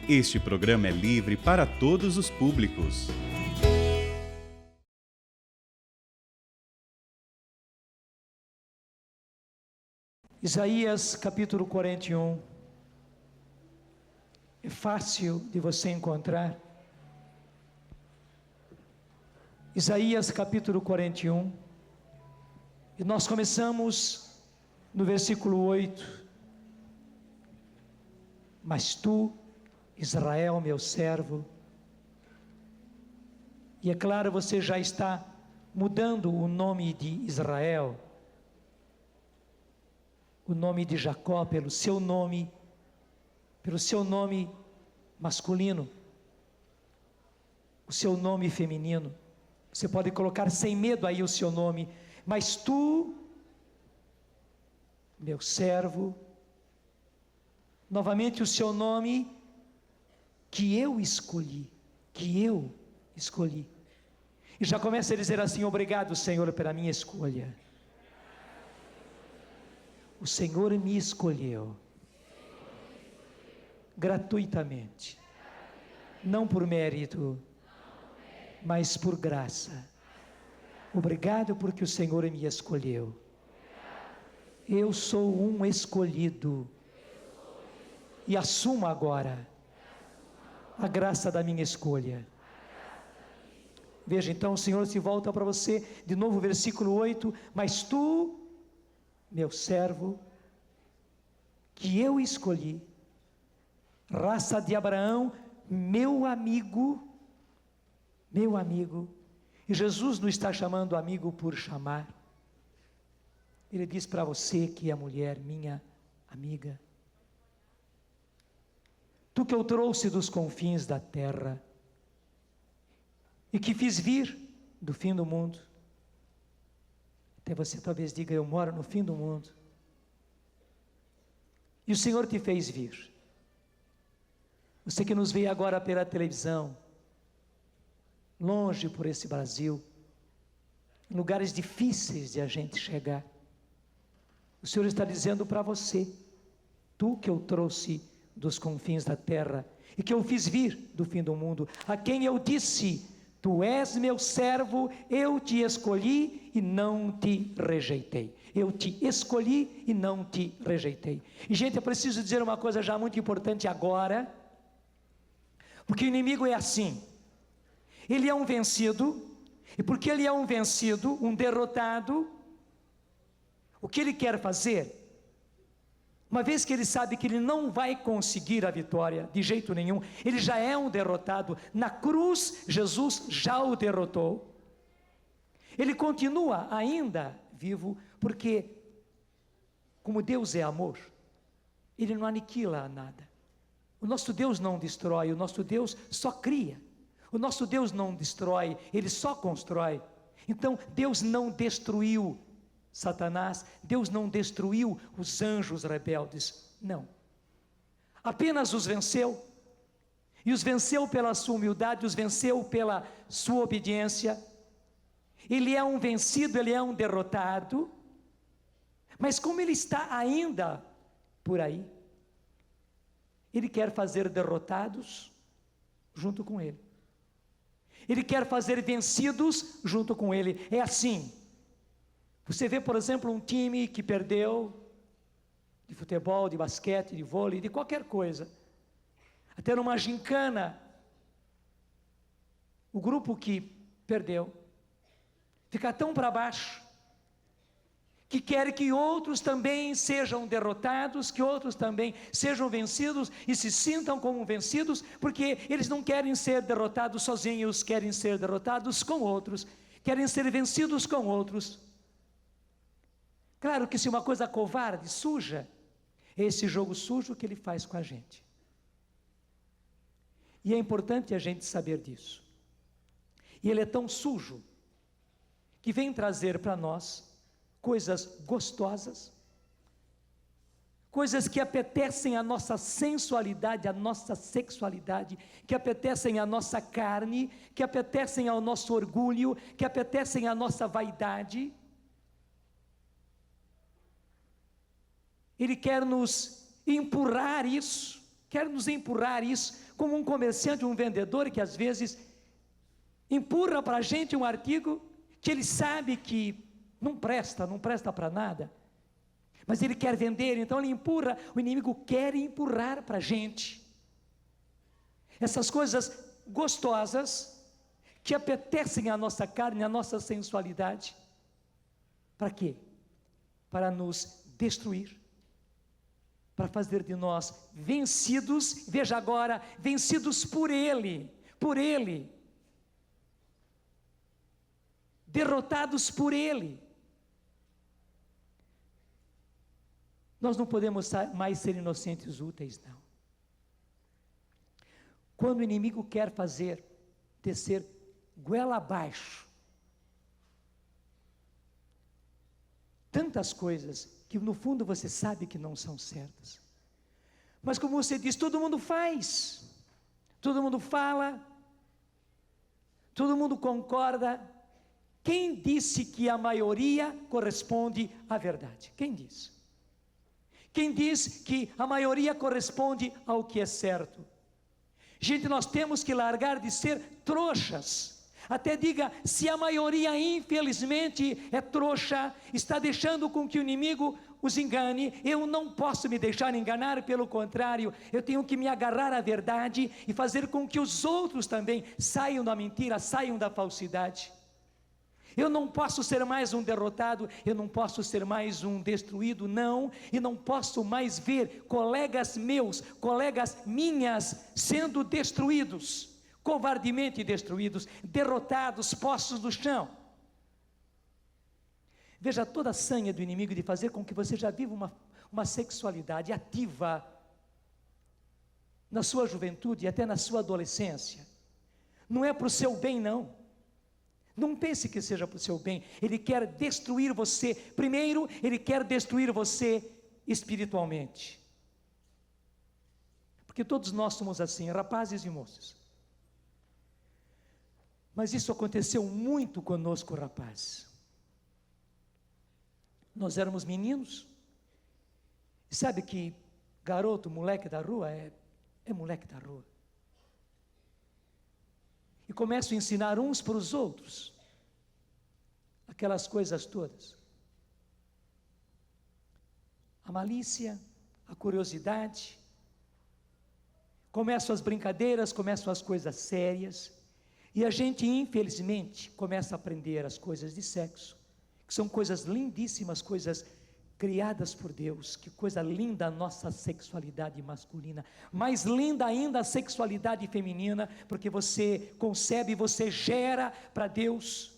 Este programa é livre para todos os públicos. Isaías capítulo 41, é fácil de você encontrar. Isaías capítulo 41, e nós começamos no versículo 8. Mas tu, Israel, meu servo, e é claro, você já está mudando o nome de Israel, o nome de Jacó, pelo seu nome masculino, o seu nome feminino. Você pode colocar sem medo aí o seu nome. Mas tu, meu servo, novamente o seu nome que eu escolhi. E já começa a dizer assim: obrigado, Senhor, pela minha escolha. O Senhor me escolheu gratuitamente, não por mérito, mas por graça. Obrigado porque o Senhor me escolheu. Eu sou um escolhido e assumo agora a graça da minha escolha. Veja, então o Senhor se volta para você, de novo versículo 8, mas tu, meu servo, que eu escolhi, raça de Abraão, meu amigo, e Jesus não está chamando amigo por chamar, ele diz para você que é mulher, minha amiga, tu que eu trouxe dos confins da terra, e que fiz vir do fim do mundo. Até você talvez diga: eu moro no fim do mundo. E o Senhor te fez vir. Você que nos vê agora pela televisão, longe por esse Brasil, em lugares difíceis de a gente chegar, o Senhor está dizendo para você: tu que eu trouxe dos confins da terra, e que eu fiz vir do fim do mundo, a quem eu disse: tu és meu servo, eu te escolhi e não te rejeitei. Eu te escolhi e não te rejeitei. E gente, eu preciso dizer uma coisa já muito importante agora, porque o inimigo é assim, ele é um vencido, e porque ele é um vencido, um derrotado, o que ele quer fazer? Uma vez que ele sabe que ele não vai conseguir a vitória de jeito nenhum, ele já é um derrotado, na cruz Jesus já o derrotou, ele continua ainda vivo, porque como Deus é amor, ele não aniquila nada. O nosso Deus não destrói, o nosso Deus só cria. O nosso Deus não destrói, ele só constrói. Então Deus não destruiu Satanás, Deus não destruiu os anjos rebeldes, não. Apenas os venceu, e os venceu pela sua humildade, os venceu pela sua obediência. Ele é um vencido, ele é um derrotado, mas como ele está ainda por aí, ele quer fazer derrotados junto com ele. Ele quer fazer vencidos junto com ele. É assim. Você vê, por exemplo, um time que perdeu, de futebol, de basquete, de vôlei, de qualquer coisa, até numa gincana, o grupo que perdeu fica tão para baixo, que quer que outros também sejam derrotados, que outros também sejam vencidos e se sintam como vencidos, porque eles não querem ser derrotados sozinhos, querem ser derrotados com outros, querem ser vencidos com outros. Claro que se uma coisa covarde, suja, é esse jogo sujo que ele faz com a gente. E é importante a gente saber disso. E ele é tão sujo, que vem trazer para nós coisas gostosas, coisas que apetecem a nossa sensualidade, a nossa sexualidade, que apetecem a nossa carne, que apetecem ao nosso orgulho, que apetecem a nossa vaidade. Ele quer nos empurrar isso, quer nos empurrar isso, como um comerciante, um vendedor que às vezes empurra para a gente um artigo que ele sabe que não presta para nada, mas ele quer vender, então ele empurra, o inimigo quer empurrar para a gente essas coisas gostosas, que apetecem a nossa carne, a nossa sensualidade. Para quê? Para nos destruir, para fazer de nós vencidos, veja agora, vencidos por Ele, derrotados por Ele. Nós não podemos mais ser inocentes úteis, não. Quando o inimigo quer descer goela abaixo tantas coisas que no fundo você sabe que não são certas, mas como você diz, todo mundo faz, todo mundo fala, todo mundo concorda. Quem disse que a maioria corresponde à verdade? Quem disse? Quem diz que a maioria corresponde ao que é certo? Gente, nós temos que largar de ser trouxas. Até diga, se a maioria infelizmente é trouxa, está deixando com que o inimigo os engane, eu não posso me deixar enganar, pelo contrário, eu tenho que me agarrar à verdade e fazer com que os outros também saiam da mentira, saiam da falsidade. Eu não posso ser mais um derrotado, eu não posso ser mais um destruído, não, e não posso mais ver colegas meus, colegas minhas sendo destruídos, covardemente destruídos, derrotados, postos no chão. Veja toda a sanha do inimigo de fazer com que você já viva uma sexualidade ativa na sua juventude e até na sua adolescência. Não é para o seu bem, não. Não pense que seja para o seu bem. Ele quer destruir você. Primeiro, ele quer destruir você espiritualmente. Porque todos nós somos assim, rapazes e moças. Mas isso aconteceu muito conosco, rapazes. Nós éramos meninos. E sabe que garoto, moleque da rua, é moleque da rua. E começam a ensinar uns para os outros aquelas coisas todas. A malícia, a curiosidade, começam as brincadeiras, começam as coisas sérias, e a gente infelizmente começa a aprender as coisas de sexo, que são coisas lindíssimas, coisas criadas por Deus. Que coisa linda a nossa sexualidade masculina, mais linda ainda a sexualidade feminina, porque você concebe, você gera para Deus.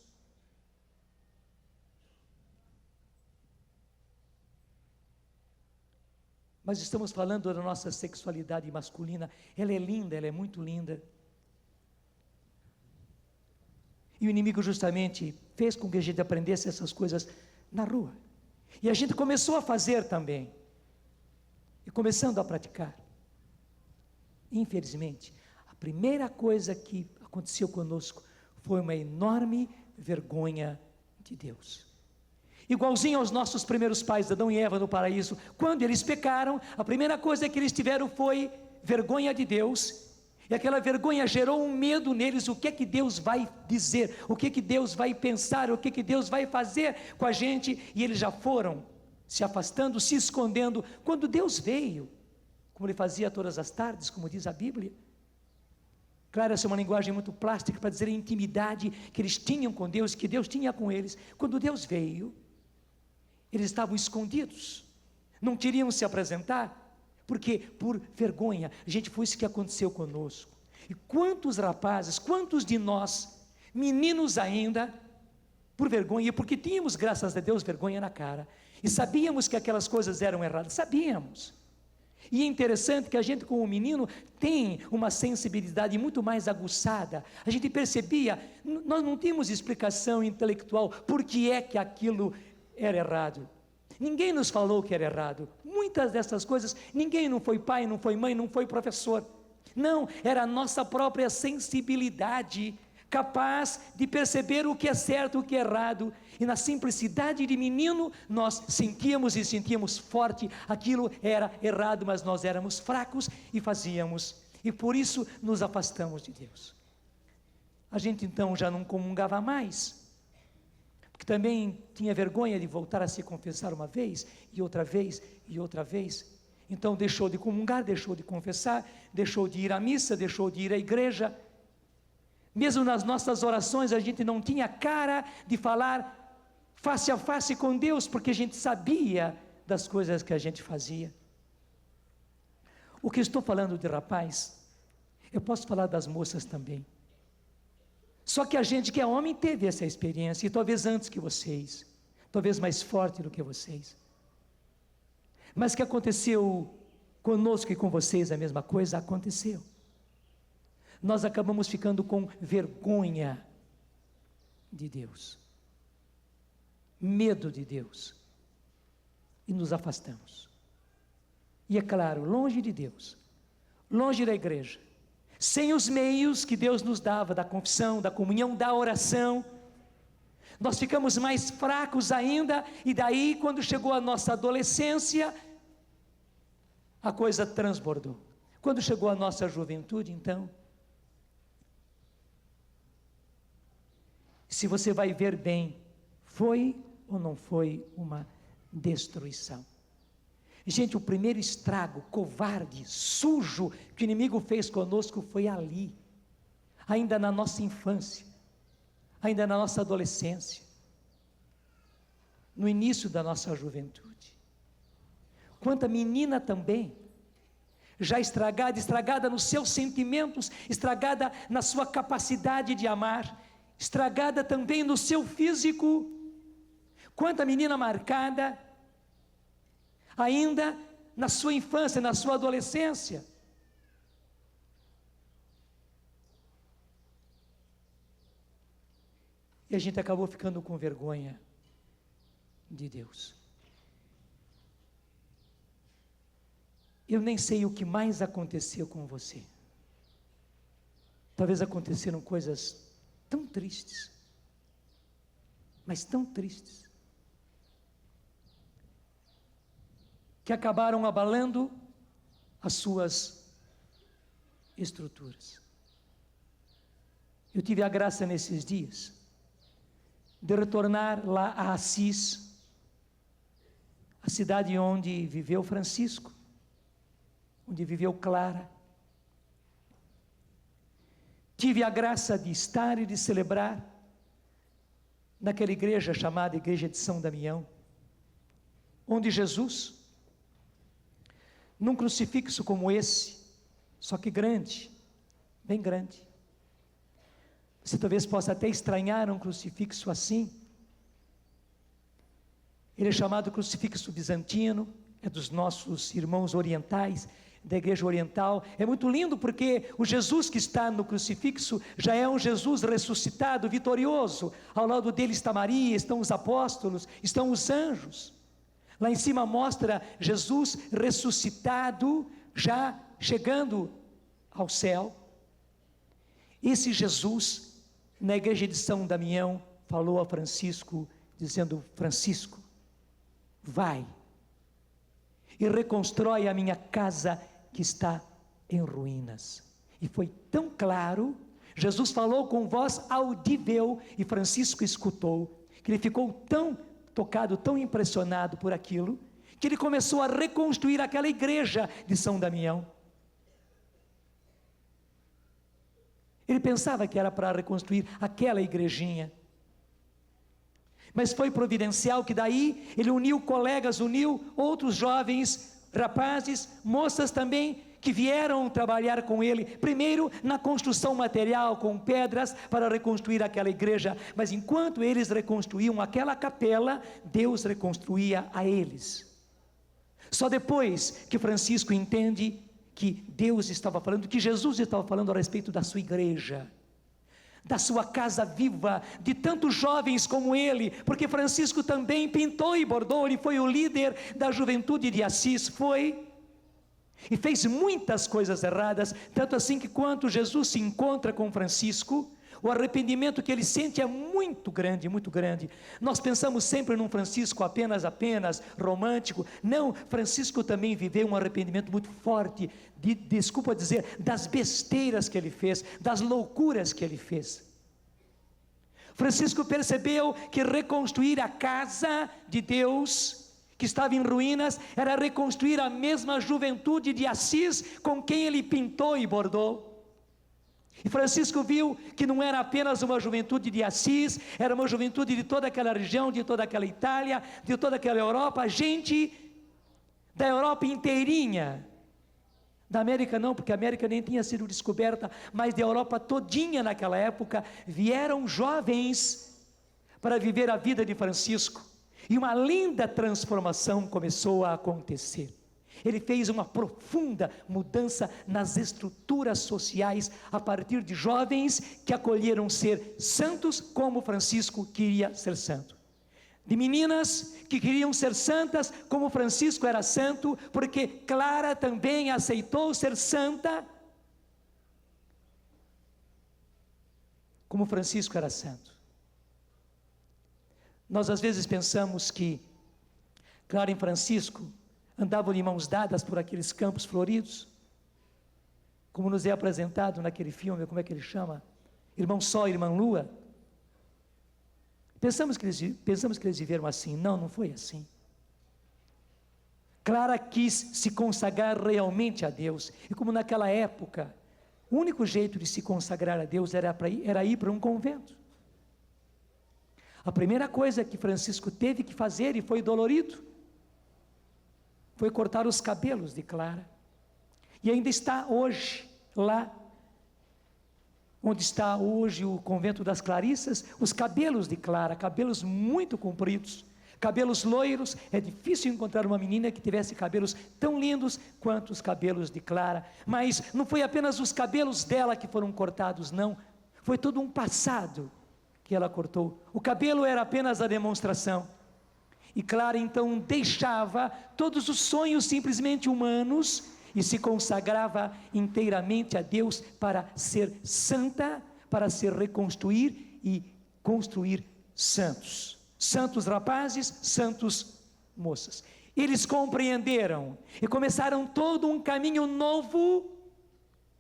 Mas estamos falando da nossa sexualidade masculina, ela é linda, ela é muito linda. E o inimigo justamente fez com que a gente aprendesse essas coisas na rua. E a gente começou a fazer também, e começando a praticar. Infelizmente, a primeira coisa que aconteceu conosco foi uma enorme vergonha de Deus. Igualzinho aos nossos primeiros pais, Adão e Eva no paraíso, quando eles pecaram, a primeira coisa que eles tiveram foi vergonha de Deus. E aquela vergonha gerou um medo neles. O que é que Deus vai dizer? O que é que Deus vai pensar? O que é que Deus vai fazer com a gente? E eles já foram se afastando, se escondendo. Quando Deus veio, como Ele fazia todas as tardes, como diz a Bíblia. Claro, essa é uma linguagem muito plástica para dizer a intimidade que eles tinham com Deus, que Deus tinha com eles. Quando Deus veio, eles estavam escondidos, não queriam se apresentar. Por quê? Por vergonha. Gente, foi isso que aconteceu conosco. E quantos rapazes, quantos de nós, meninos ainda, por vergonha, porque tínhamos, graças a Deus, vergonha na cara, e sabíamos que aquelas coisas eram erradas, sabíamos. E é interessante que a gente, como menino, tem uma sensibilidade muito mais aguçada. A gente percebia, nós não tínhamos explicação intelectual por que é que aquilo era errado. Ninguém nos falou que era errado. Muitas dessas coisas, ninguém, não foi pai, não foi mãe, não foi professor. Não, era a nossa própria sensibilidade capaz de perceber o que é certo e o que é errado, e na simplicidade de menino, nós sentíamos forte, aquilo era errado, mas nós éramos fracos e fazíamos, e por isso nos afastamos de Deus. A gente então já não comungava mais, porque também tinha vergonha de voltar a se confessar uma vez, e outra vez, e outra vez. Então deixou de comungar, deixou de confessar, deixou de ir à missa, deixou de ir à igreja. Mesmo nas nossas orações a gente não tinha cara de falar face a face com Deus, porque a gente sabia das coisas que a gente fazia. O que estou falando de rapaz, eu posso falar das moças também. Só que a gente que é homem teve essa experiência, e talvez antes que vocês, talvez mais forte do que vocês. Mas que aconteceu conosco e com vocês a mesma coisa? Aconteceu. Nós acabamos ficando com vergonha de Deus, medo de Deus, e nos afastamos. E é claro, longe de Deus, longe da igreja, sem os meios que Deus nos dava, da confissão, da comunhão, da oração, nós ficamos mais fracos ainda, e daí quando chegou a nossa adolescência, a coisa transbordou. Quando chegou a nossa juventude, então, se você vai ver bem, foi ou não foi uma destruição? Gente, o primeiro estrago, covarde, sujo, que o inimigo fez conosco foi ali, ainda na nossa infância, ainda na nossa adolescência, no início da nossa juventude. Quanta menina também, já estragada nos seus sentimentos, estragada na sua capacidade de amar, estragada também no seu físico. Quanta menina marcada, ainda na sua infância, na sua adolescência. E a gente acabou ficando com vergonha de Deus. Eu nem sei o que mais aconteceu com você. Talvez aconteceram coisas tão tristes, mas tão tristes, que acabaram abalando as suas estruturas. Eu tive a graça nesses dias de retornar lá a Assis, a cidade onde viveu Francisco, onde viveu Clara. Tive a graça de estar e de celebrar naquela igreja chamada Igreja de São Damião, onde Jesus, num crucifixo como esse, só que grande, bem grande, você talvez possa até estranhar um crucifixo assim. Ele é chamado crucifixo bizantino, é dos nossos irmãos orientais, da igreja oriental. É muito lindo porque o Jesus que está no crucifixo já é um Jesus ressuscitado, vitorioso. Ao lado dele está Maria, estão os apóstolos, estão os anjos. Lá em cima mostra Jesus ressuscitado, já chegando ao céu. Esse Jesus, na igreja de São Damião, falou a Francisco, dizendo: Francisco, vai e reconstrói a minha casa que está em ruínas. E foi tão claro, Jesus falou com voz audível, e Francisco escutou, que ele ficou tão tocado, tão impressionado por aquilo, que ele começou a reconstruir aquela igreja de São Damião. Ele pensava que era para reconstruir aquela igrejinha, mas foi providencial que daí ele uniu colegas, uniu outros jovens, rapazes, moças também, que vieram trabalhar com ele, primeiro na construção material, com pedras, para reconstruir aquela igreja, mas enquanto eles reconstruíam aquela capela, Deus reconstruía a eles. Só depois que Francisco entende que Deus estava falando, que Jesus estava falando a respeito da sua igreja, da sua casa viva, de tantos jovens como ele, porque Francisco também pintou e bordou, ele foi o líder da juventude de Assis, e fez muitas coisas erradas, tanto assim que quando Jesus se encontra com Francisco, O arrependimento que ele sente é muito grande, muito grande. Nós pensamos sempre num Francisco apenas romântico. Não, Francisco também viveu um arrependimento muito forte, desculpa dizer, das besteiras que ele fez, das loucuras que ele fez. Francisco percebeu que reconstruir a casa de Deus, que estava em ruínas, era reconstruir a mesma juventude de Assis, com quem ele pintou e bordou. E Francisco viu que não era apenas uma juventude de Assis, era uma juventude de toda aquela região, de toda aquela Itália, de toda aquela Europa, gente da Europa inteirinha, da América não, porque a América nem tinha sido descoberta, mas da Europa todinha naquela época, vieram jovens para viver a vida de Francisco, e uma linda transformação começou a acontecer. Ele fez uma profunda mudança nas estruturas sociais, a partir de jovens que acolheram ser santos, como Francisco queria ser santo. De meninas que queriam ser santas, como Francisco era santo, porque Clara também aceitou ser santa, como Francisco era santo. Nós às vezes pensamos que Clara e Francisco andavam de mãos dadas por aqueles campos floridos, como nos é apresentado naquele filme, como é que ele chama? Irmão Sol e Irmã Lua. Pensamos que eles viveram assim. Não foi assim. Clara quis se consagrar realmente a Deus, e como naquela época, o único jeito de se consagrar a Deus era ir para um convento. A primeira coisa que Francisco teve que fazer, e foi dolorido, foi cortar os cabelos de Clara, e ainda está hoje, lá, onde está hoje o convento das Clarissas, os cabelos de Clara, cabelos muito compridos, cabelos loiros. É difícil encontrar uma menina que tivesse cabelos tão lindos quanto os cabelos de Clara, mas não foi apenas os cabelos dela que foram cortados, não, foi todo um passado que ela cortou. O cabelo era apenas a demonstração, e Clara então deixava todos os sonhos simplesmente humanos e se consagrava inteiramente a Deus para ser santa, para se reconstruir e construir santos. Santos rapazes, santos moças. Eles compreenderam e começaram todo um caminho novo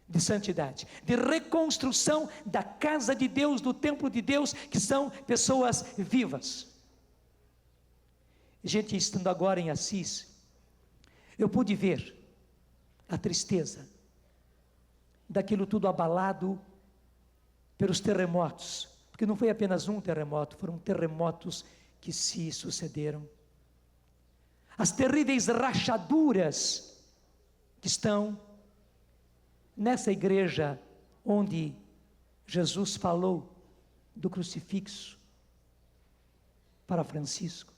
de santidade, de reconstrução da casa de Deus, do templo de Deus, que são pessoas vivas. Gente, estando agora em Assis, eu pude ver a tristeza daquilo tudo abalado pelos terremotos, porque não foi apenas um terremoto, foram terremotos que se sucederam. As terríveis rachaduras que estão nessa igreja onde Jesus falou do crucifixo para Francisco.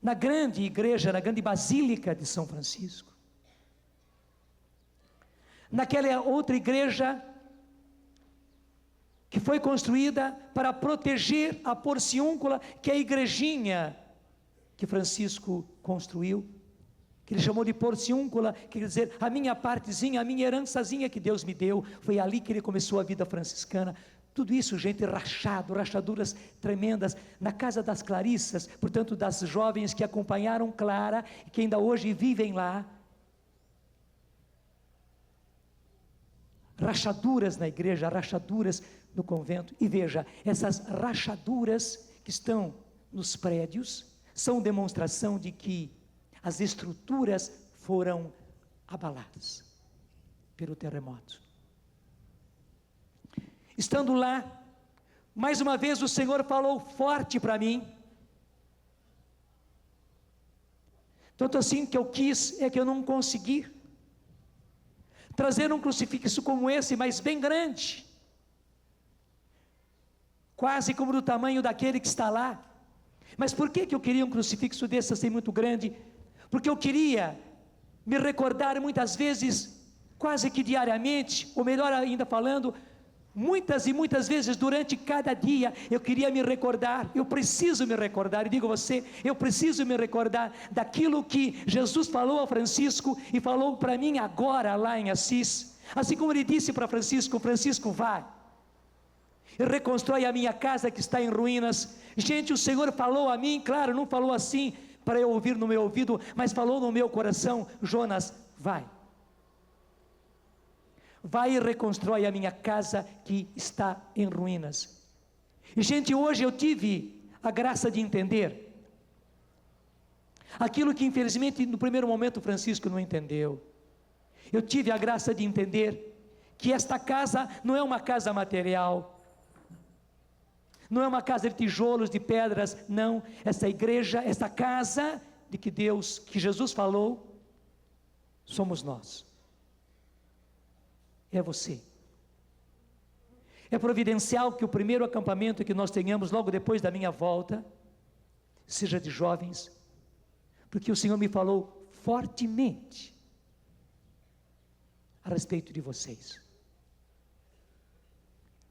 Na grande igreja, na grande basílica de São Francisco. Naquela outra igreja que foi construída para proteger a Porciúncula, que é a igrejinha que Francisco construiu, que ele chamou de Porciúncula, que quer dizer, a minha partezinha, a minha herançazinha que Deus me deu. Foi ali que ele começou a vida franciscana. Tudo isso, gente, rachaduras tremendas, na casa das Clarissas, portanto, das jovens que acompanharam Clara, e que ainda hoje vivem lá. Rachaduras na igreja, rachaduras no convento. E veja, essas rachaduras que estão nos prédios, são demonstração de que as estruturas foram abaladas pelo terremoto. Estando lá, mais uma vez o Senhor falou forte para mim, tanto assim que eu quis, é que eu não consegui trazer um crucifixo como esse, mas bem grande, quase como do tamanho daquele que está lá. Mas por que eu queria um crucifixo desse assim muito grande? Porque eu queria me recordar muitas vezes, quase que diariamente, ou melhor ainda falando, muitas e muitas vezes durante cada dia, eu queria me recordar, eu preciso me recordar, e digo a você, eu preciso me recordar daquilo que Jesus falou a Francisco, e falou para mim agora lá em Assis, Assim como ele disse para Francisco: Francisco, vai e reconstrói a minha casa que está em ruínas. Gente, o Senhor falou a mim, claro, não falou assim para eu ouvir no meu ouvido, mas falou no meu coração: Jonas, vai e reconstrói a minha casa que está em ruínas. E gente, hoje eu tive a graça de entender aquilo que infelizmente no primeiro momento Francisco não entendeu. Eu tive a graça de entender que esta casa não é uma casa material, não é uma casa de tijolos, de pedras, não. Essa igreja, essa casa de que Deus, que Jesus falou, somos nós. É você. É providencial que o primeiro acampamento que nós tenhamos logo depois da minha volta seja de jovens, porque o Senhor me falou fortemente a respeito de vocês.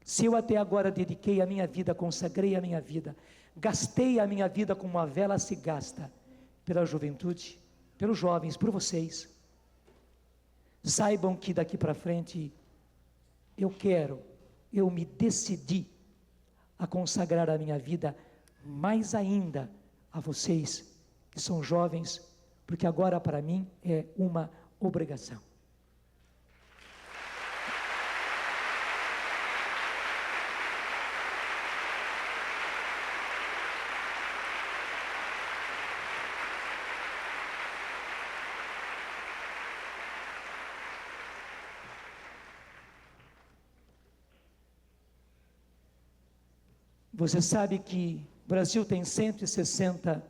Se eu até agora dediquei a minha vida, consagrei a minha vida, gastei a minha vida como uma vela se gasta pela juventude, pelos jovens, por vocês, saibam que daqui para frente eu me decidi a consagrar a minha vida mais ainda a vocês que são jovens, porque agora para mim é uma obrigação. Você sabe que o Brasil tem 160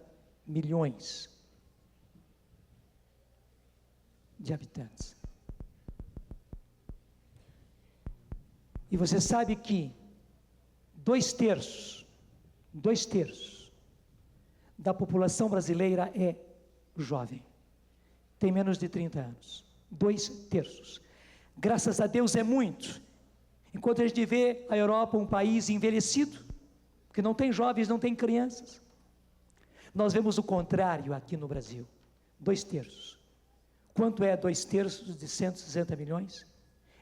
milhões de habitantes. E você sabe que dois terços da população brasileira é jovem, tem menos de 30 anos, 2/3. Graças a Deus é muito. Enquanto a gente vê a Europa um país envelhecido, que não tem jovens, não tem crianças, nós vemos o contrário aqui no Brasil, 2/3. Quanto é 2/3 de 160 milhões?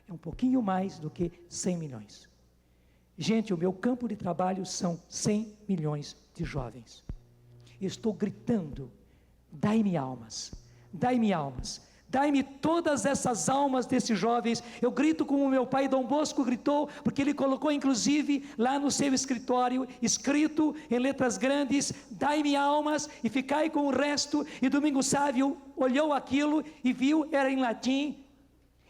É um pouquinho mais do que 100 milhões. Gente, o meu campo de trabalho são 100 milhões de jovens. Estou gritando: dai-me almas, dai-me almas, dai-me todas essas almas desses jovens. Eu grito como meu pai Dom Bosco gritou, porque ele colocou inclusive lá no seu escritório, escrito em letras grandes: dai-me almas e ficai com o resto. E Domingos Sávio olhou aquilo e viu, era em latim.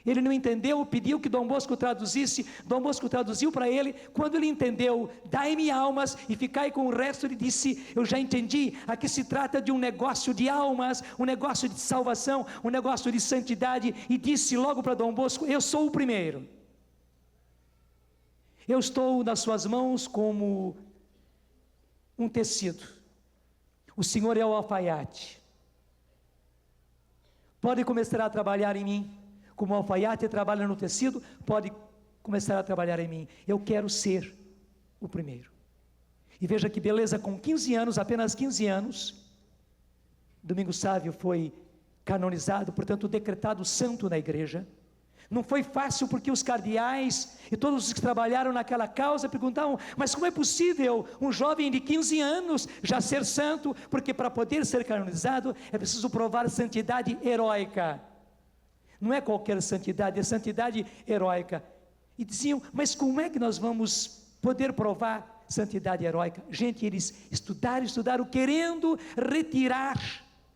Ele não entendeu, pediu que Dom Bosco traduzisse, Dom Bosco traduziu para ele. Quando ele entendeu, dai-me almas e ficai com o resto, ele disse: eu já entendi, aqui se trata de um negócio de almas, um negócio de salvação, um negócio de santidade. E disse logo para Dom Bosco: eu sou o primeiro, eu estou nas suas mãos como um tecido, o Senhor é o alfaiate, pode começar a trabalhar em mim, como o alfaiate trabalha no tecido, pode começar a trabalhar em mim. Eu quero ser o primeiro. E veja que beleza, com 15 anos, apenas 15 anos, Domingos Sávio foi canonizado, portanto decretado santo na igreja. Não foi fácil, porque os cardeais e todos os que trabalharam naquela causa perguntavam: mas como é possível um jovem de 15 anos já ser santo? Porque para poder ser canonizado é preciso provar santidade heróica. Não é qualquer santidade, é santidade heróica. E diziam: mas como é que nós vamos poder provar santidade heróica? Gente, eles estudaram, querendo retirar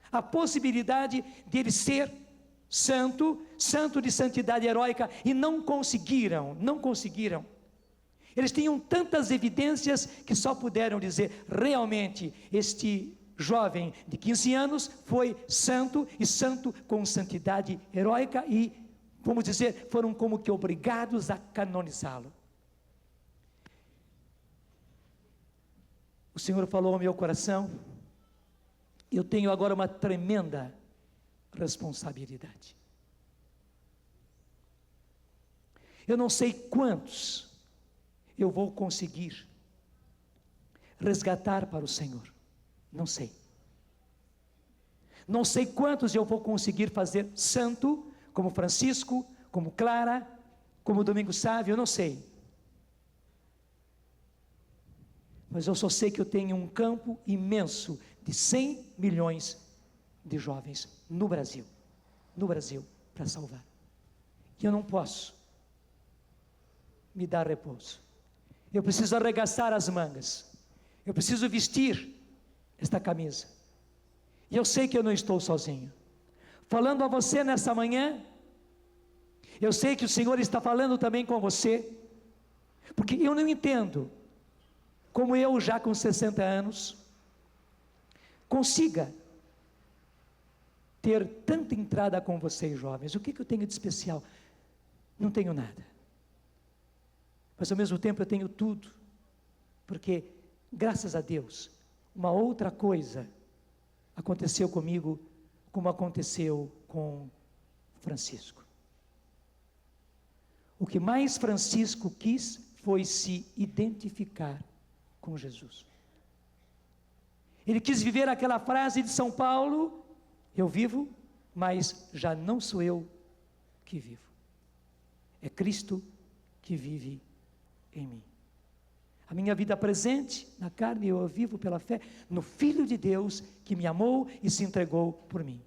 a possibilidade de ele ser santo de santidade heróica, e não conseguiram. Eles tinham tantas evidências que só puderam dizer: realmente este jovem de 15 anos foi santo, e santo com santidade heróica, e, vamos dizer, foram como que obrigados a canonizá-lo. O Senhor falou ao meu coração: eu tenho agora uma tremenda responsabilidade. Eu não sei quantos eu vou conseguir resgatar para o Senhor. Não sei. Não sei quantos eu vou conseguir fazer santo, como Francisco, como Clara, como Domingo Sávio, eu não sei. Mas eu só sei que eu tenho um campo imenso de 100 milhões de jovens no Brasil, para salvar. E eu não posso me dar repouso. Eu preciso arregaçar as mangas. Eu preciso vestir esta camisa. E eu sei que eu não estou sozinho. Falando a você nessa manhã, eu sei que o Senhor está falando também com você, porque eu não entendo como eu, já com 60 anos, consiga ter tanta entrada com vocês jovens. O que eu tenho de especial? Não tenho nada, mas ao mesmo tempo eu tenho tudo, porque graças a Deus, uma outra coisa aconteceu comigo, como aconteceu com Francisco. O que mais Francisco quis foi se identificar com Jesus. Ele quis viver aquela frase de São Paulo: eu vivo, mas já não sou eu que vivo, é Cristo que vive em mim. A minha vida presente na carne eu vivo pela fé no Filho de Deus que me amou e se entregou por mim.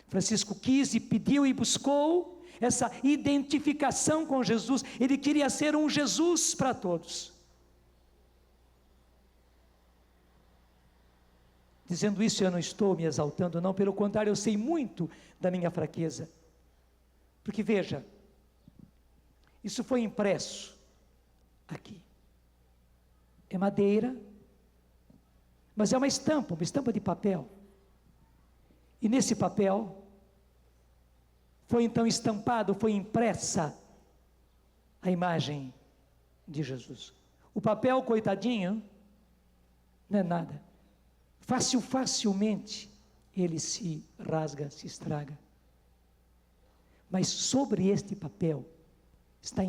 Francisco quis e pediu e buscou essa identificação com Jesus. Ele queria ser um Jesus para todos. Dizendo isso, eu não estou me exaltando, não, pelo contrário, eu sei muito da minha fraqueza. Porque veja, isso foi impresso aqui. É madeira, mas é uma estampa de papel. E nesse papel, foi então estampado, foi impressa a imagem de Jesus. O papel, coitadinho, não é nada. Facilmente ele se rasga, se estraga. Mas sobre este papel está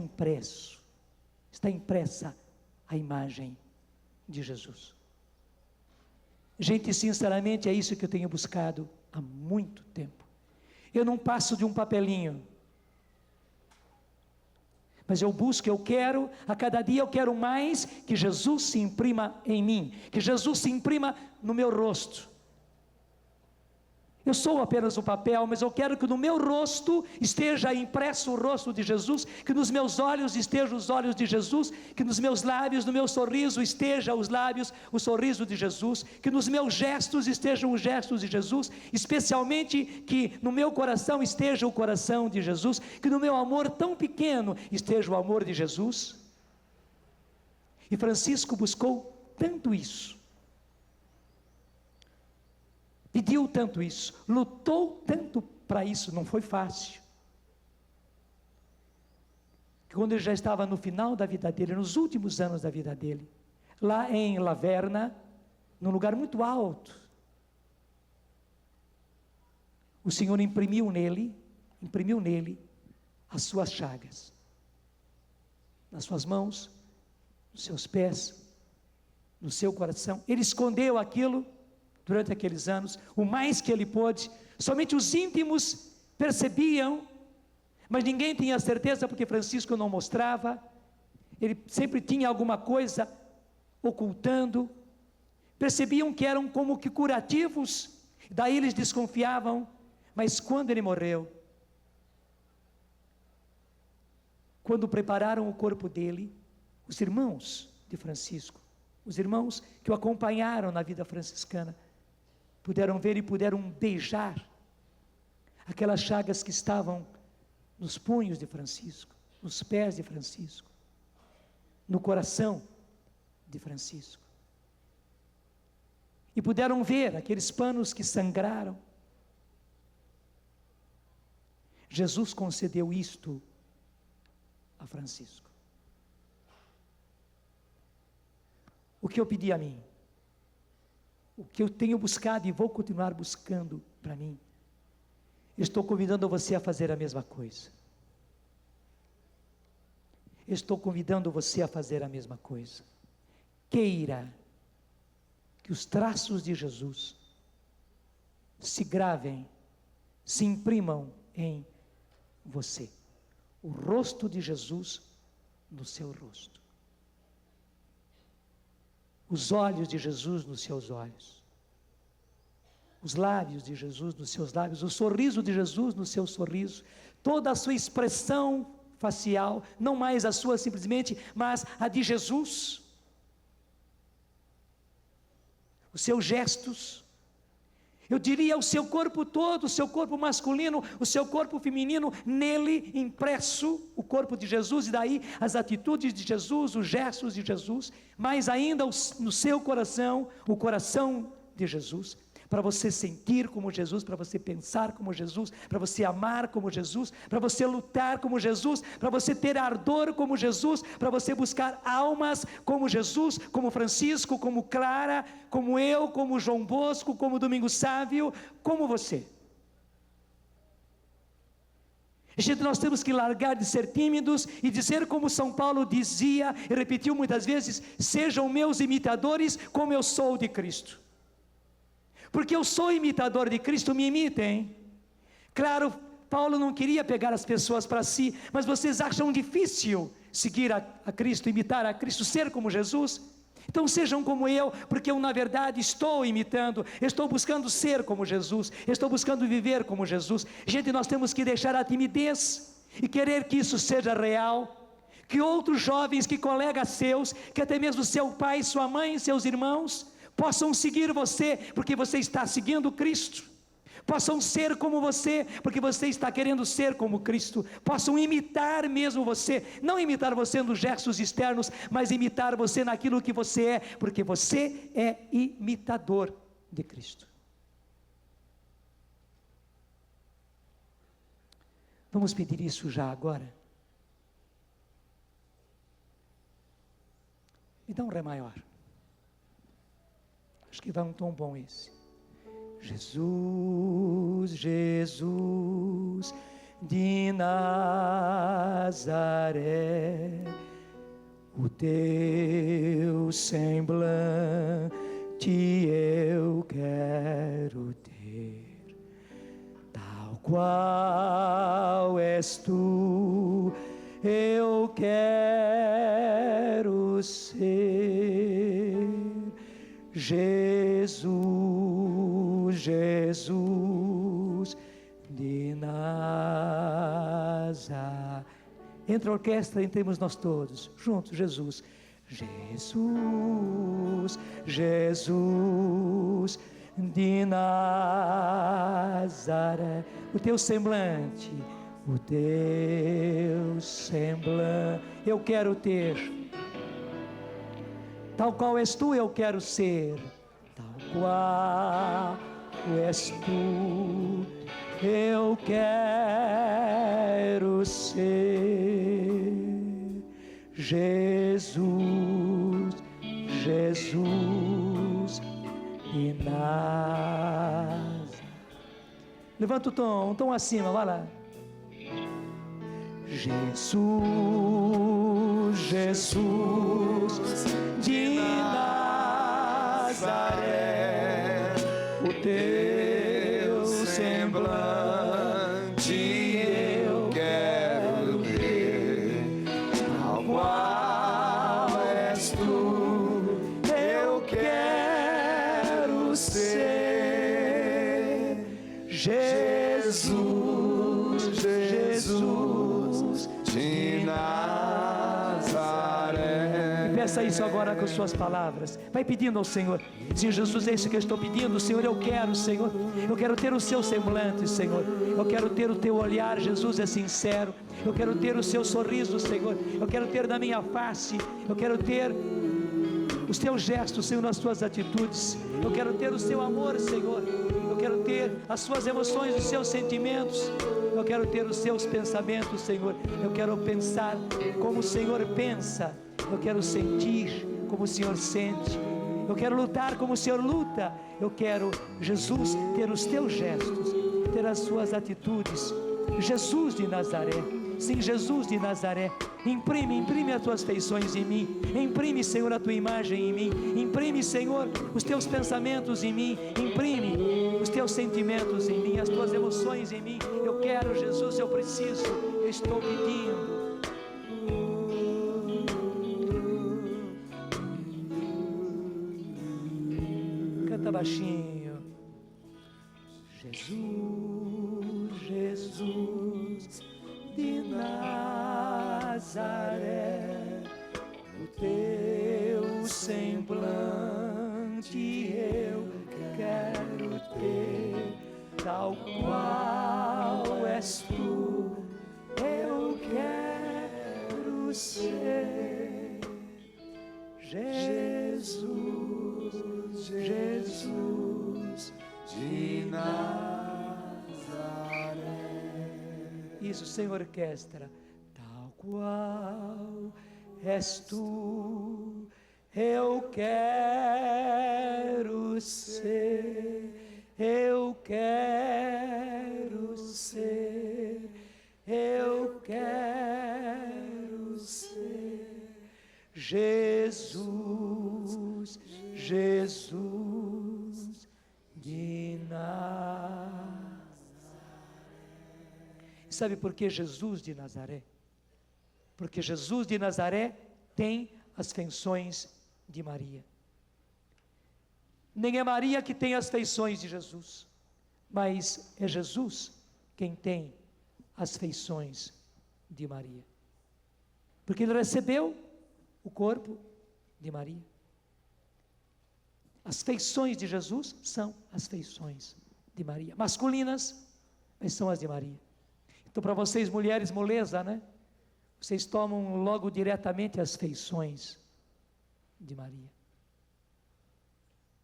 impressa a imagem de Jesus. Gente, sinceramente é isso que eu tenho buscado há muito tempo. Eu não passo de um papelinho, mas eu busco, eu quero, a cada dia eu quero mais que Jesus se imprima em mim, que Jesus se imprima no meu rosto. Eu sou apenas um papel, mas eu quero que no meu rosto esteja impresso o rosto de Jesus, que nos meus olhos estejam os olhos de Jesus, que nos meus lábios, no meu sorriso esteja os lábios, o sorriso de Jesus, que nos meus gestos estejam os gestos de Jesus, especialmente que no meu coração esteja o coração de Jesus, que no meu amor tão pequeno esteja o amor de Jesus. E Francisco buscou tanto isso. Pediu tanto isso, lutou tanto para isso, não foi fácil. Que quando ele já estava no final da vida dele, nos últimos anos da vida dele, lá em Laverna, num lugar muito alto, o Senhor imprimiu nele as suas chagas, nas suas mãos, nos seus pés, no seu coração. Ele escondeu aquilo durante aqueles anos, o mais que ele pôde. Somente os íntimos percebiam, mas ninguém tinha certeza, porque Francisco não mostrava. Ele sempre tinha alguma coisa ocultando. Percebiam que eram como que curativos, daí eles desconfiavam. Mas quando ele morreu, quando prepararam o corpo dele, os irmãos de Francisco, os irmãos que o acompanharam na vida franciscana, puderam ver e puderam beijar aquelas chagas que estavam nos punhos de Francisco, nos pés de Francisco, no coração de Francisco. E puderam ver aqueles panos que sangraram. Jesus concedeu isto a Francisco. O que eu pedi a mim, o que eu tenho buscado e vou continuar buscando para mim, estou convidando você a fazer a mesma coisa. Estou convidando você a fazer a mesma coisa. Queira que os traços de Jesus se gravem, se imprimam em você. O rosto de Jesus no seu rosto. Os olhos de Jesus nos seus olhos. Os lábios de Jesus nos seus lábios. O sorriso de Jesus no seu sorriso. Toda a sua expressão facial, não mais a sua simplesmente, mas a de Jesus. Os seus gestos. Eu diria o seu corpo todo, o seu corpo masculino, o seu corpo feminino, nele impresso o corpo de Jesus, e daí as atitudes de Jesus, os gestos de Jesus, mais ainda no seu coração, o coração de Jesus, para você sentir como Jesus, para você pensar como Jesus, para você amar como Jesus, para você lutar como Jesus, para você ter ardor como Jesus, para você buscar almas como Jesus, como Francisco, como Clara, como eu, como João Bosco, como Domingos Sávio, como você. Gente, nós temos que largar de ser tímidos e dizer como São Paulo dizia e repetiu muitas vezes: sejam meus imitadores como eu sou de Cristo. Porque eu sou imitador de Cristo, me imitem. Claro, Paulo não queria pegar as pessoas para si, mas vocês acham difícil seguir a Cristo, imitar a Cristo, ser como Jesus? Então sejam como eu, porque eu na verdade estou imitando, estou buscando ser como Jesus, estou buscando viver como Jesus. Gente, nós temos que deixar a timidez e querer que isso seja real, que outros jovens, que colegas seus, que até mesmo seu pai, sua mãe, seus irmãos, possam seguir você, porque você está seguindo Cristo. Possam ser como você, porque você está querendo ser como Cristo. Possam imitar mesmo você, não imitar você nos gestos externos, mas imitar você naquilo que você é, porque você é imitador de Cristo. Vamos pedir isso já agora? Me dá um ré maior. Acho que vai um tom bom esse. Jesus, Jesus de Nazaré, o teu semblante eu quero ter, tal qual és tu, eu quero ser. Jesus, Jesus de Nazaré. Entra a orquestra, entremos nós todos, juntos, Jesus. Jesus, Jesus de Nazaré. O teu semblante, o teu semblante, eu quero ter. Tal qual és tu, eu quero ser. Tal qual és tu, eu quero ser. Jesus, Jesus e Nazaré. Levanta o tom, um tom acima, vai lá. Jesus, Jesus de Nazaré, o teu semblante eu quero ver, tal qual és tu, eu quero ser. Jesus, Jesus de Nazaré. Peça isso agora com suas palavras. Vai pedindo ao Senhor. Senhor Jesus, é isso que eu estou pedindo. Senhor, eu quero, Senhor. Eu quero ter o seu semblante, Senhor. Eu quero ter o teu olhar, Jesus, é sincero. Eu quero ter o seu sorriso, Senhor. Eu quero ter na minha face. Eu quero ter os teus gestos, Senhor, nas tuas atitudes. Eu quero ter o seu amor, Senhor. Eu quero ter as suas emoções, os seus sentimentos. Eu quero ter os seus pensamentos, Senhor. Eu quero pensar como o Senhor pensa. Eu quero sentir como o Senhor sente. Eu quero lutar como o Senhor luta. Eu quero, Jesus, ter os teus gestos, ter as suas atitudes. Jesus de Nazaré. Sim, Jesus de Nazaré, imprime as tuas feições em mim, imprime, Senhor, a tua imagem em mim, imprime, Senhor, os teus pensamentos em mim, imprime os teus teus sentimentos em mim, as tuas emoções em mim. Eu quero, Jesus, eu preciso, eu estou pedindo. Canta baixinho. Jesus, Jesus de Nazaré, o teu semblante eu quero ter, tal qual és tu, eu quero ser. Jesus, Jesus de Nazaré. Isso, sem orquestra. Tal qual és tu, eu quero ser, eu quero ser, eu quero ser. Jesus, Jesus de Nazaré. Sabe por que Jesus de Nazaré? Porque Jesus de Nazaré tem as feições de Maria. Nem é Maria que tem as feições de Jesus, mas é Jesus quem tem as feições de Maria. Porque ele recebeu o corpo de Maria. As feições de Jesus são as feições de Maria. Masculinas, mas são as de Maria. Então, para vocês mulheres, moleza, né? Vocês tomam logo diretamente as feições de Maria.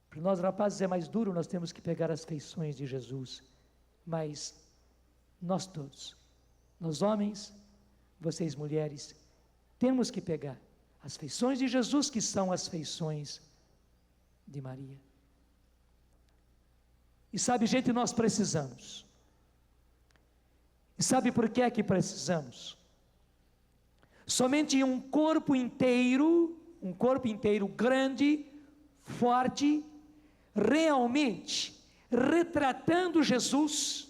Para nós rapazes é mais duro, nós temos que pegar as feições de Jesus. Mas nós todos, nós homens, vocês mulheres, temos que pegar as feições de Jesus, que são as feições de Maria. E sabe, gente, nós precisamos. E sabe por que é que precisamos? Somente um corpo inteiro grande, forte, realmente retratando Jesus,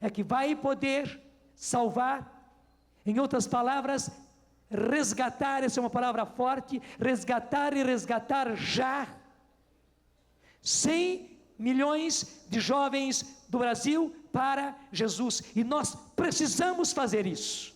é que vai poder salvar. Em outras palavras, resgatar, essa é uma palavra forte, resgatar e resgatar já 100 milhões de jovens do Brasil para Jesus. E nós precisamos fazer isso,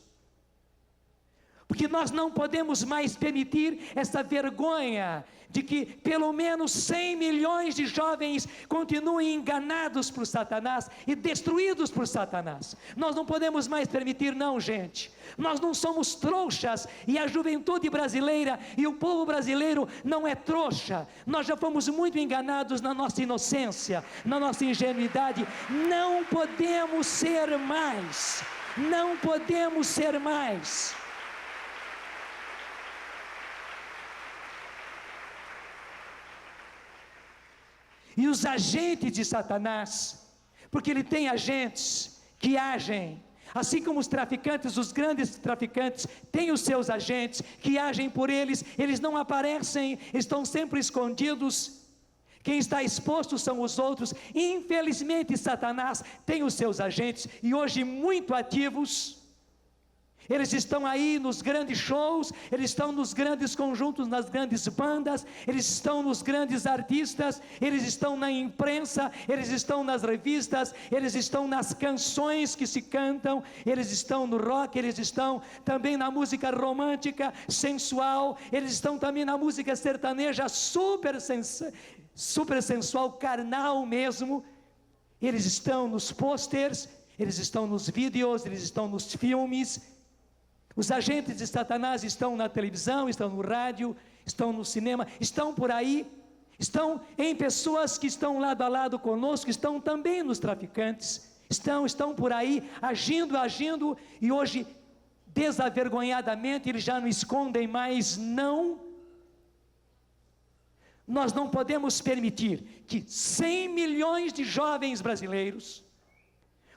porque nós não podemos mais permitir essa vergonha de que pelo menos 100 milhões de jovens continuem enganados por Satanás e destruídos por Satanás. Nós não podemos mais permitir, não, gente. Nós não somos trouxas, e a juventude brasileira e o povo brasileiro não é trouxa. Nós já fomos muito enganados na nossa inocência, na nossa ingenuidade. Não podemos ser mais. Não podemos ser mais. E os agentes de Satanás, porque ele tem agentes que agem, assim como os traficantes, os grandes traficantes, têm os seus agentes que agem por eles. Eles não aparecem, estão sempre escondidos. Quem está exposto são os outros. Infelizmente, Satanás tem os seus agentes, e hoje muito ativos. Eles estão aí nos grandes shows, eles estão nos grandes conjuntos, nas grandes bandas, eles estão nos grandes artistas, eles estão na imprensa, eles estão nas revistas, eles estão nas canções que se cantam, eles estão no rock, eles estão também na música romântica, sensual, eles estão também na música sertaneja super sensual, carnal mesmo. Eles estão nos posters, eles estão nos vídeos, eles estão nos filmes. Os agentes de Satanás estão na televisão, estão no rádio, estão no cinema, estão por aí, estão em pessoas que estão lado a lado conosco, estão também nos traficantes, estão por aí, agindo, e hoje, desavergonhadamente, eles já não escondem mais, não. Nós não podemos permitir que 100 milhões de jovens brasileiros,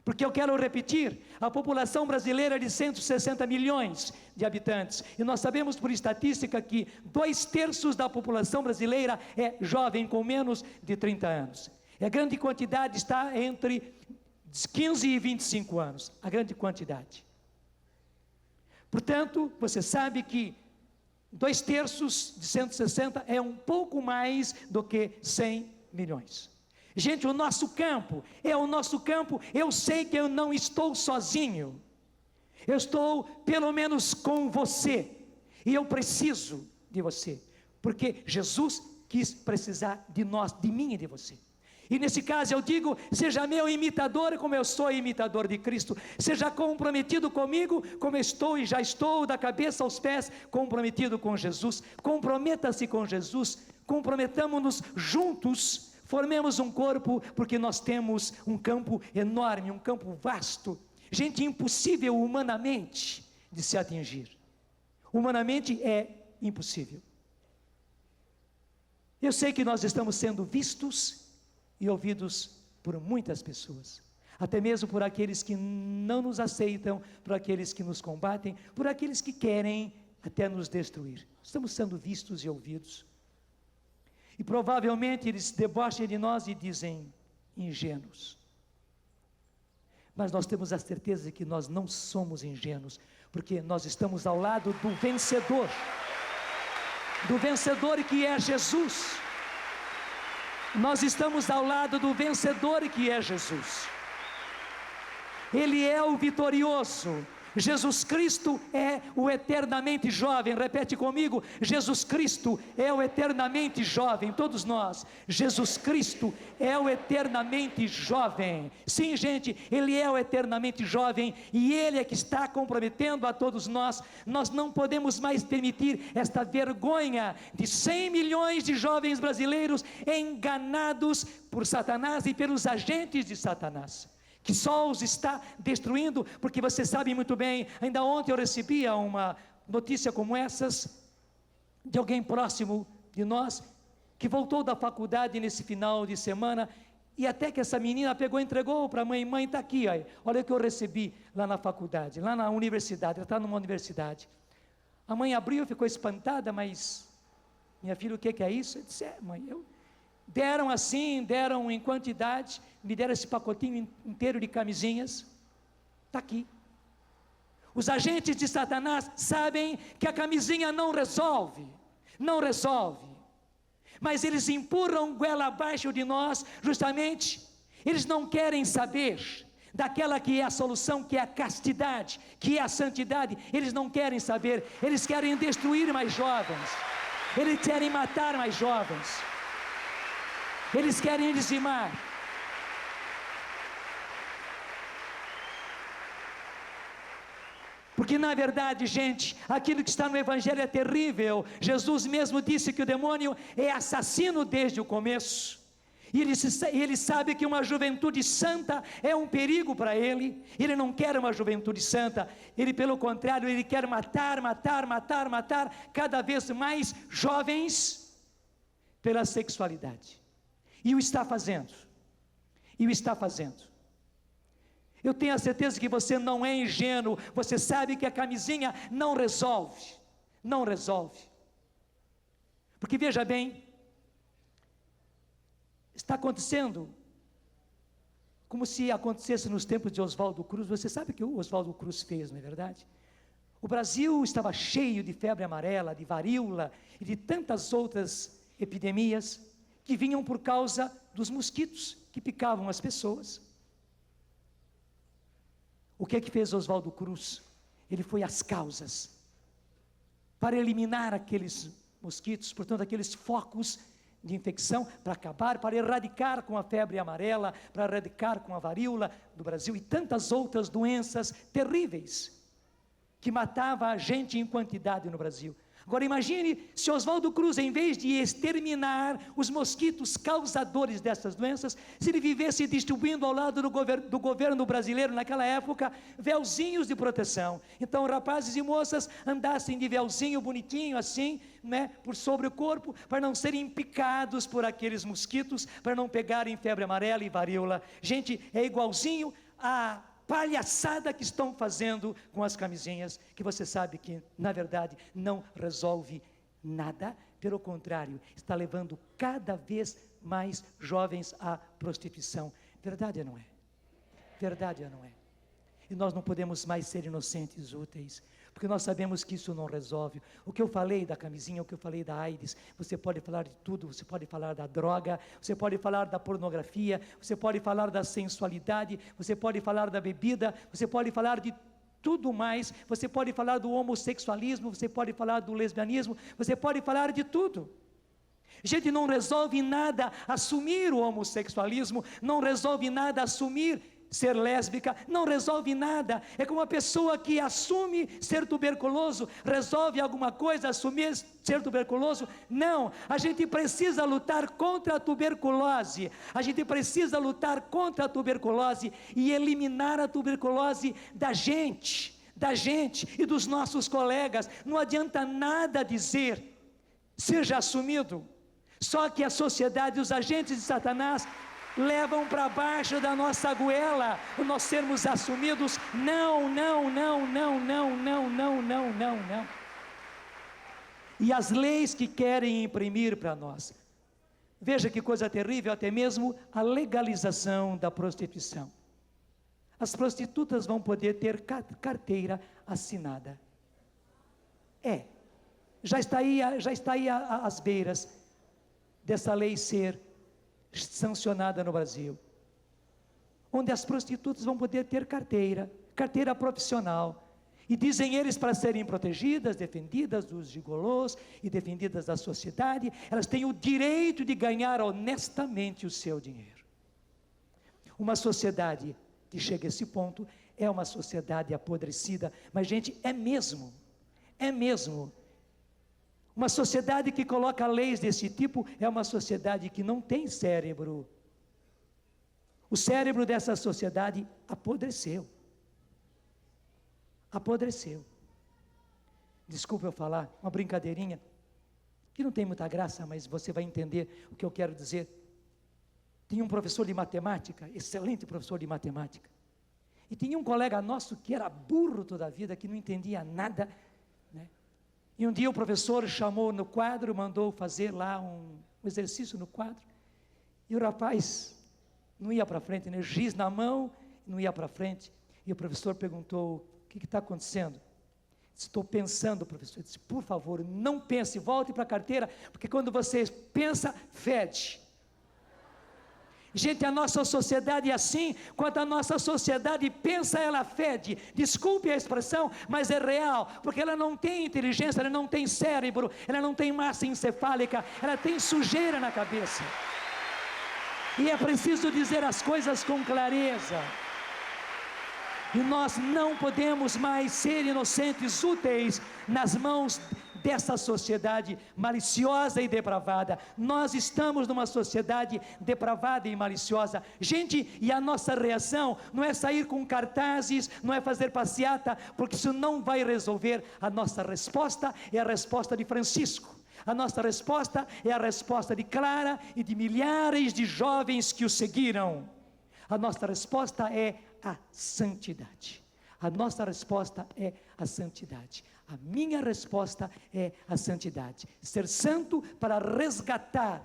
porque eu quero repetir, a população brasileira é de 160 milhões de habitantes, e nós sabemos por estatística que 2/3 da população brasileira é jovem, com menos de 30 anos. E a grande quantidade está entre 15 e 25 anos, a grande quantidade. Portanto, você sabe que 2/3 de 160 é um pouco mais do que 100 milhões. Gente, o nosso campo é o nosso campo. Eu sei que eu não estou sozinho. Eu estou pelo menos com você. E eu preciso de você. Porque Jesus quis precisar de nós, de mim e de você. E nesse caso eu digo, seja meu imitador como eu sou imitador de Cristo. Seja comprometido comigo como eu estou e já estou, da cabeça aos pés, comprometido com Jesus. Comprometa-se com Jesus. Comprometamos-nos juntos. Formemos um corpo, porque nós temos um campo enorme, um campo vasto. Gente, impossível humanamente de se atingir. Humanamente é impossível. Eu sei que nós estamos sendo vistos e ouvidos por muitas pessoas, até mesmo por aqueles que não nos aceitam, por aqueles que nos combatem, por aqueles que querem até nos destruir. Estamos sendo vistos e ouvidos, e provavelmente eles debocham de nós e dizem ingênuos, mas nós temos a certeza de que nós não somos ingênuos, porque nós estamos ao lado do vencedor que é Jesus. Nós estamos ao lado do vencedor que é Jesus. Ele é o vitorioso. Jesus Cristo é o eternamente jovem. Repete comigo: Jesus Cristo é o eternamente jovem. Todos nós, Jesus Cristo é o eternamente jovem. Sim, gente, Ele é o eternamente jovem, e Ele é que está comprometendo a todos nós. Nós não podemos mais permitir esta vergonha de 100 milhões de jovens brasileiros enganados por Satanás e pelos agentes de Satanás, que só os está destruindo, porque você sabe muito bem, ainda ontem eu recebia uma notícia como essas, de alguém próximo de nós, que voltou da faculdade nesse final de semana, e até que essa menina pegou e entregou para a mãe: mãe, está aqui, olha o que eu recebi lá na faculdade, lá na universidade. Ela está numa universidade. A mãe abriu, ficou espantada: mas, minha filha, o que é isso? Eu disse: mãe, deram assim, deram em quantidade, me deram esse pacotinho inteiro de camisinhas, está aqui. Os agentes de Satanás sabem que a camisinha não resolve, mas eles empurram goela abaixo de nós, justamente, eles não querem saber daquela que é a solução, que é a castidade, que é a santidade. Eles não querem saber, eles querem destruir mais jovens, eles querem matar mais jovens, eles querem dizimar. Porque na verdade, gente, aquilo que está no Evangelho é terrível. Jesus mesmo disse que o demônio é assassino desde o começo. E ele sabe que uma juventude santa é um perigo para ele. Ele não quer uma juventude santa. Ele, pelo contrário, ele quer matar cada vez mais jovens pela sexualidade. E o está fazendo. Eu tenho a certeza que você não é ingênuo. Você sabe que a camisinha não resolve. Porque veja bem, está acontecendo como se acontecesse nos tempos de Oswaldo Cruz. Você sabe o que o Oswaldo Cruz fez, não é verdade? O Brasil estava cheio de febre amarela, de varíola e de tantas outras epidemias que vinham por causa dos mosquitos que picavam as pessoas. O que é que fez Oswaldo Cruz? Ele foi às causas para eliminar aqueles mosquitos, portanto, aqueles focos de infecção, para erradicar com a febre amarela, para erradicar com a varíola do Brasil e tantas outras doenças terríveis que matava a gente em quantidade no Brasil. Agora imagine se Oswaldo Cruz, em vez de exterminar os mosquitos causadores dessas doenças, se ele vivesse distribuindo ao lado do governo brasileiro naquela época véuzinhos de proteção. Então rapazes e moças andassem de véuzinho bonitinho assim, né, por sobre o corpo, para não serem picados por aqueles mosquitos, para não pegarem febre amarela e varíola. Gente, é igualzinho a palhaçada que estão fazendo com as camisinhas, que você sabe que na verdade não resolve nada, pelo contrário, está levando cada vez mais jovens à prostituição. Verdade ou não é? Verdade ou não é? E nós não podemos mais ser inocentes úteis, porque nós sabemos que isso não resolve. O que eu falei da camisinha, o que eu falei da AIDS, você pode falar de tudo, você pode falar da droga, você pode falar da pornografia, você pode falar da sensualidade, você pode falar da bebida, você pode falar de tudo mais, você pode falar do homossexualismo, você pode falar do lesbianismo, você pode falar de tudo. Gente, não resolve nada assumir o homossexualismo, não resolve nada assumir ser lésbica, não resolve nada. É como uma pessoa que assume ser tuberculoso, resolve alguma coisa assumir ser tuberculoso? Não, a gente precisa lutar contra a tuberculose, a gente precisa lutar contra a tuberculose e eliminar a tuberculose da gente e dos nossos colegas. Não adianta nada dizer, seja assumido, só que a sociedade, os agentes de Satanás levam para baixo da nossa goela o nós sermos assumidos. Não. E as leis que querem imprimir para nós, veja que coisa terrível, até mesmo a legalização da prostituição. As prostitutas vão poder ter carteira assinada. Já está aí às beiras dessa lei ser sancionada no Brasil, onde as prostitutas vão poder ter carteira profissional, e dizem eles, para serem protegidas, defendidas dos gigolôs e defendidas da sociedade, elas têm o direito de ganhar honestamente o seu dinheiro. Uma sociedade que chega a esse ponto é uma sociedade apodrecida, mas gente, é mesmo, uma sociedade que coloca leis desse tipo é uma sociedade que não tem cérebro. O cérebro dessa sociedade apodreceu. Desculpa eu falar, uma brincadeirinha, que não tem muita graça, mas você vai entender o que eu quero dizer. Tinha um professor de matemática, excelente professor de matemática, e tinha um colega nosso que era burro toda a vida, que não entendia nada, né? E um dia o professor chamou no quadro, mandou fazer lá um exercício no quadro, e o rapaz não ia para frente, né? Giz na mão, não ia para frente, e o professor perguntou: o que está acontecendo? Estou pensando, professor. Eu disse: por favor, não pense, volte para a carteira, porque quando você pensa, fede. Gente, a nossa sociedade é assim. Quando a nossa sociedade pensa, ela fede. Desculpe a expressão, mas é real, porque ela não tem inteligência, ela não tem cérebro, ela não tem massa encefálica, ela tem sujeira na cabeça. E é preciso dizer as coisas com clareza. E nós não podemos mais ser inocentes úteis nas mãos dessa sociedade maliciosa e depravada. Nós estamos numa sociedade depravada e maliciosa. Gente, e a nossa reação não é sair com cartazes, não é fazer passeata, porque isso não vai resolver. A nossa resposta é a resposta de Francisco. A nossa resposta é a resposta de Clara e de milhares de jovens que o seguiram. A nossa resposta é a santidade. A nossa resposta é a santidade. A minha resposta é a santidade. Ser santo para resgatar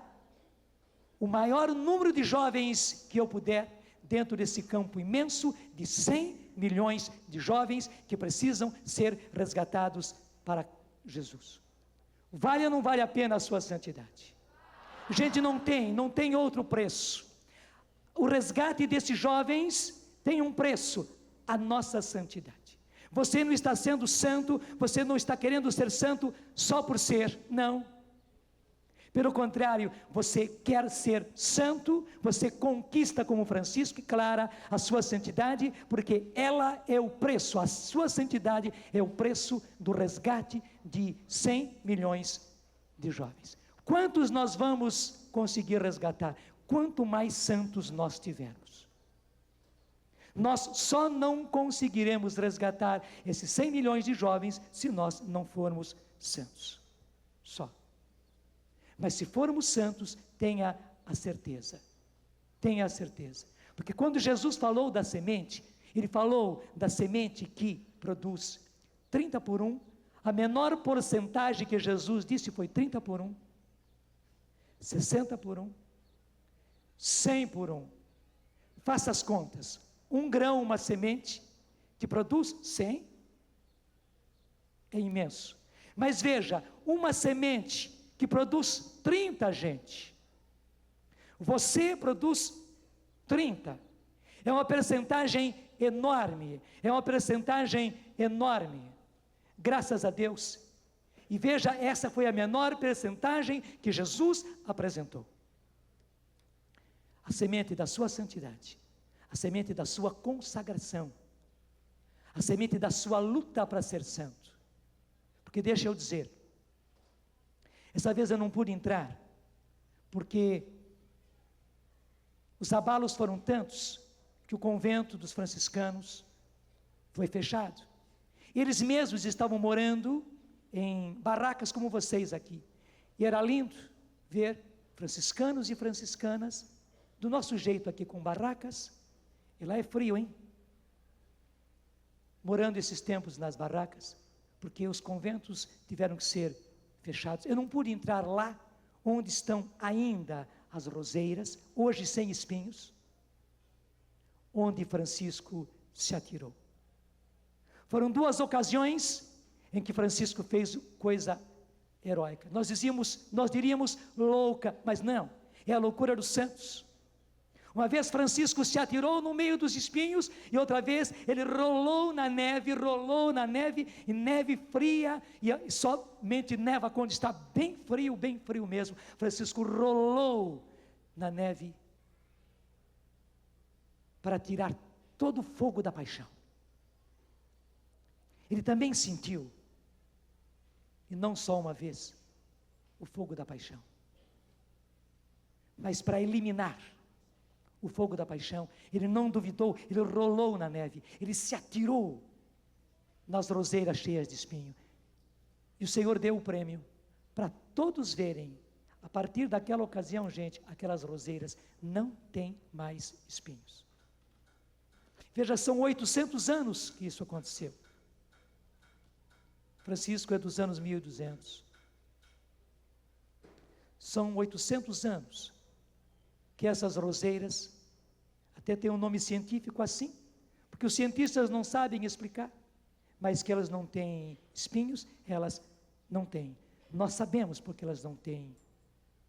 o maior número de jovens que eu puder dentro desse campo imenso de 100 milhões de jovens que precisam ser resgatados para Jesus. Vale ou não vale a pena a sua santidade? Gente, não tem outro preço. O resgate desses jovens tem um preço: a nossa santidade. Você não está sendo santo, você não está querendo ser santo só por ser, não. Pelo contrário, você quer ser santo, você conquista como Francisco e Clara a sua santidade, porque ela é o preço, a sua santidade é o preço do resgate de 100 milhões de jovens. Quantos nós vamos conseguir resgatar? Quanto mais santos nós tivermos. Nós só não conseguiremos resgatar esses 100 milhões de jovens se nós não formos santos. Só. Mas se formos santos, tenha a certeza. Tenha a certeza. Porque quando Jesus falou da semente, Ele falou da semente que produz 30 por 1. A menor porcentagem que Jesus disse foi 30 por 1. 60 por 1. 100 por 1. Faça as contas. 1 grão, uma semente, que produz 100, é imenso. Mas veja, uma semente que produz 30, gente. Você produz 30. É uma percentagem enorme. É uma percentagem enorme. Graças a Deus. E veja, essa foi a menor percentagem que Jesus apresentou. A semente da sua santidade. A semente da sua consagração. A semente da sua luta para ser santo. Porque deixa eu dizer, essa vez eu não pude entrar, porque os abalos foram tantos, que o convento dos franciscanos foi fechado. Eles mesmos estavam morando em barracas como vocês aqui. E era lindo ver franciscanos e franciscanas, do nosso jeito aqui com barracas, e lá é frio, hein? Morando esses tempos nas barracas, porque os conventos tiveram que ser fechados. Eu não pude entrar lá, onde estão ainda as roseiras, hoje sem espinhos, onde Francisco se atirou. Foram 2 ocasiões em que Francisco fez coisa heróica. Nós diríamos louca, mas não, é a loucura dos santos. Uma vez Francisco se atirou no meio dos espinhos, e outra vez ele rolou na neve, e neve fria, e somente neva quando está bem frio mesmo. Francisco rolou na neve para tirar todo o fogo da paixão. Ele também sentiu, e não só uma vez, o fogo da paixão. Mas para eliminar o fogo da paixão, ele não duvidou, ele rolou na neve, ele se atirou nas roseiras cheias de espinho. E o Senhor deu o prêmio para todos verem. A partir daquela ocasião, gente, aquelas roseiras não têm mais espinhos. Veja, são 800 anos que isso aconteceu. Francisco é dos anos 1200. São 800 anos que essas roseiras, até tem um nome científico assim, porque os cientistas não sabem explicar, mas que elas não têm espinhos, elas não têm. Nós sabemos porque elas não têm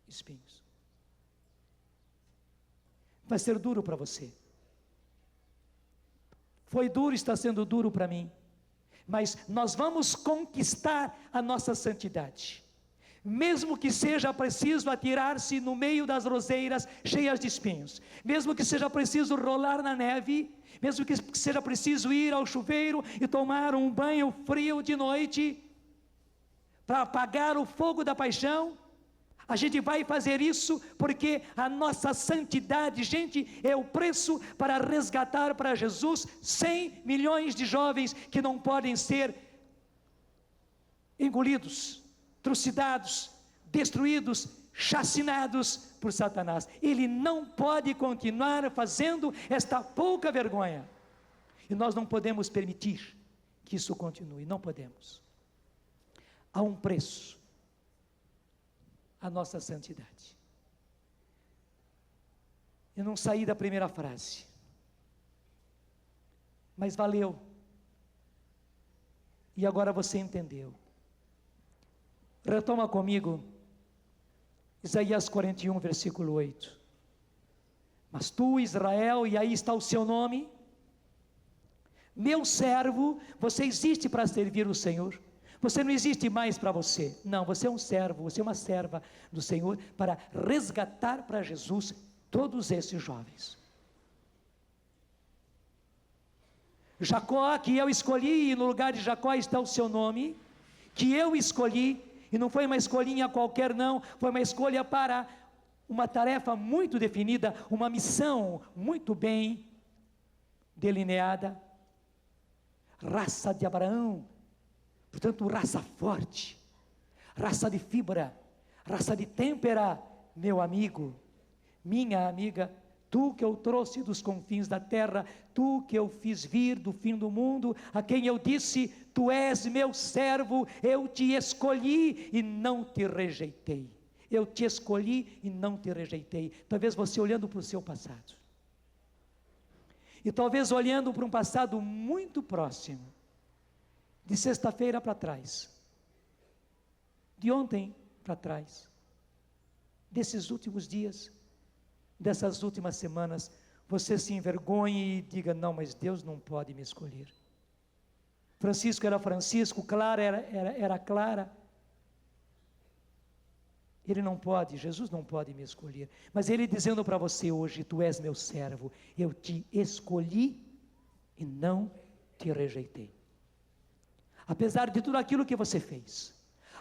espinhos. Vai ser duro para você. Foi duro, está sendo duro para mim. Mas nós vamos conquistar a nossa santidade. Mesmo que seja preciso atirar-se no meio das roseiras cheias de espinhos. Mesmo que seja preciso rolar na neve. Mesmo que seja preciso ir ao chuveiro e tomar um banho frio de noite. Para apagar o fogo da paixão. A gente vai fazer isso porque a nossa santidade, gente, é o preço para resgatar para Jesus 100 milhões de jovens que não podem ser engolidos, trucidados, destruídos, chacinados por Satanás. Ele não pode continuar fazendo esta pouca vergonha. E nós não podemos permitir que isso continue, não podemos. Há um preço a nossa santidade. Eu não saí da primeira frase, mas valeu, e agora você entendeu. Retoma comigo, Isaías 41, versículo 8. Mas tu, Israel, e aí está o seu nome, meu servo, você existe para servir o Senhor. Você não existe mais para você. Não, você é um servo, você é uma serva do Senhor para resgatar para Jesus todos esses jovens. Jacó, que eu escolhi, e no lugar de Jacó está o seu nome, que eu escolhi, e não foi uma escolhinha qualquer não, foi uma escolha para uma tarefa muito definida, uma missão muito bem delineada. Raça de Abraão, portanto, raça forte, raça de fibra, raça de têmpera, meu amigo, minha amiga, tu que eu trouxe dos confins da terra, tu que eu fiz vir do fim do mundo, a quem eu disse, tu és meu servo, eu te escolhi e não te rejeitei. eu te escolhi e não te rejeitei. Talvez você olhando para o seu passado. E talvez olhando para um passado muito próximo, de sexta-feira para trás, de ontem para trás, desses últimos dias, dessas últimas semanas, você se envergonhe e diga, não, mas Deus não pode me escolher. Francisco era Francisco, Clara era Clara. Ele não pode, Jesus não pode me escolher. Mas Ele dizendo para você hoje, tu és meu servo, eu te escolhi e não te rejeitei. Apesar de tudo aquilo que você fez,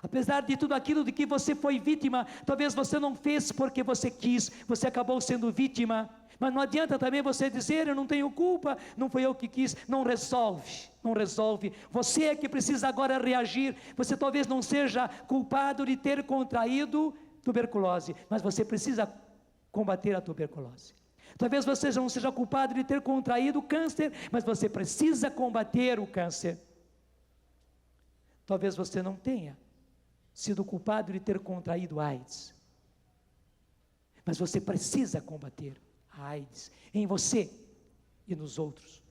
apesar de tudo aquilo de que você foi vítima, talvez você não fez porque você quis, você acabou sendo vítima, mas não adianta também você dizer, eu não tenho culpa, não foi eu que quis, não resolve, você é que precisa agora reagir. Você talvez não seja culpado de ter contraído tuberculose, mas você precisa combater a tuberculose. Talvez você não seja culpado de ter contraído câncer, mas você precisa combater o câncer. Talvez você não tenha sido culpado de ter contraído AIDS, mas você precisa combater a AIDS em você e nos outros.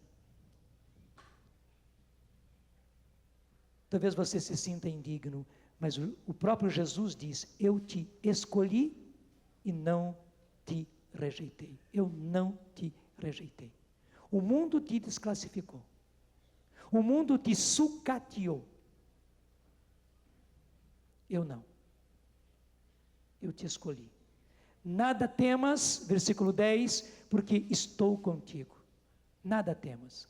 Talvez você se sinta indigno, mas o próprio Jesus diz, eu te escolhi e não te rejeitei. Eu não te rejeitei. O mundo te desclassificou. O mundo te sucateou. Eu não. Eu te escolhi. Nada temas, versículo 10, porque estou contigo. Nada temas.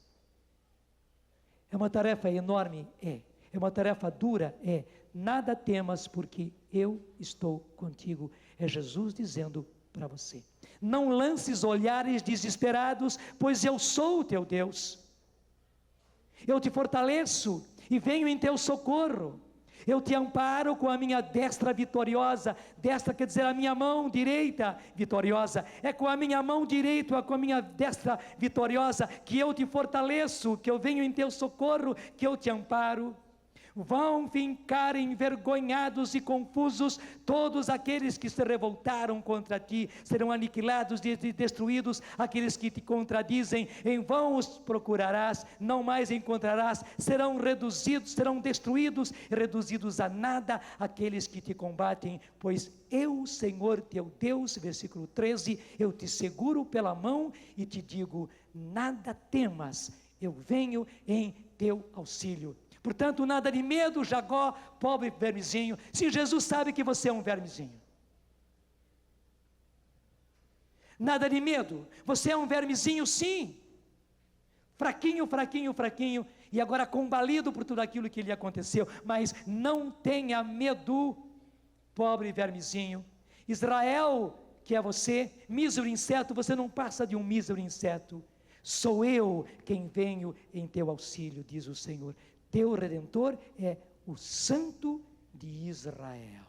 É uma tarefa enorme? É uma tarefa dura? É. Nada temas, porque eu estou contigo. É Jesus dizendo para você. Não lances olhares desesperados, pois eu sou o teu Deus. Eu te fortaleço e venho em teu socorro. Eu te amparo com a minha destra vitoriosa. Destra quer dizer a minha mão direita vitoriosa. É com a minha mão direita, com a minha destra vitoriosa, que eu te fortaleço, que eu venho em teu socorro, que eu te amparo. Vão ficar envergonhados e confusos todos aqueles que se revoltaram contra ti, serão aniquilados e destruídos aqueles que te contradizem. Em vão os procurarás, não mais encontrarás, serão reduzidos, serão destruídos e reduzidos a nada aqueles que te combatem, pois eu, Senhor teu Deus, versículo 13, eu te seguro pela mão e te digo, nada temas, eu venho em teu auxílio. Portanto, nada de medo, Jacó, pobre vermezinho. Se Jesus sabe que você é um vermezinho. Nada de medo, você é um vermezinho sim. Fraquinho, fraquinho, fraquinho. E agora combalido por tudo aquilo que lhe aconteceu. Mas não tenha medo, pobre vermezinho. Israel, que é você, mísero inseto, você não passa de um mísero inseto. Sou eu quem venho em teu auxílio, diz o Senhor. Teu Redentor é o Santo de Israel.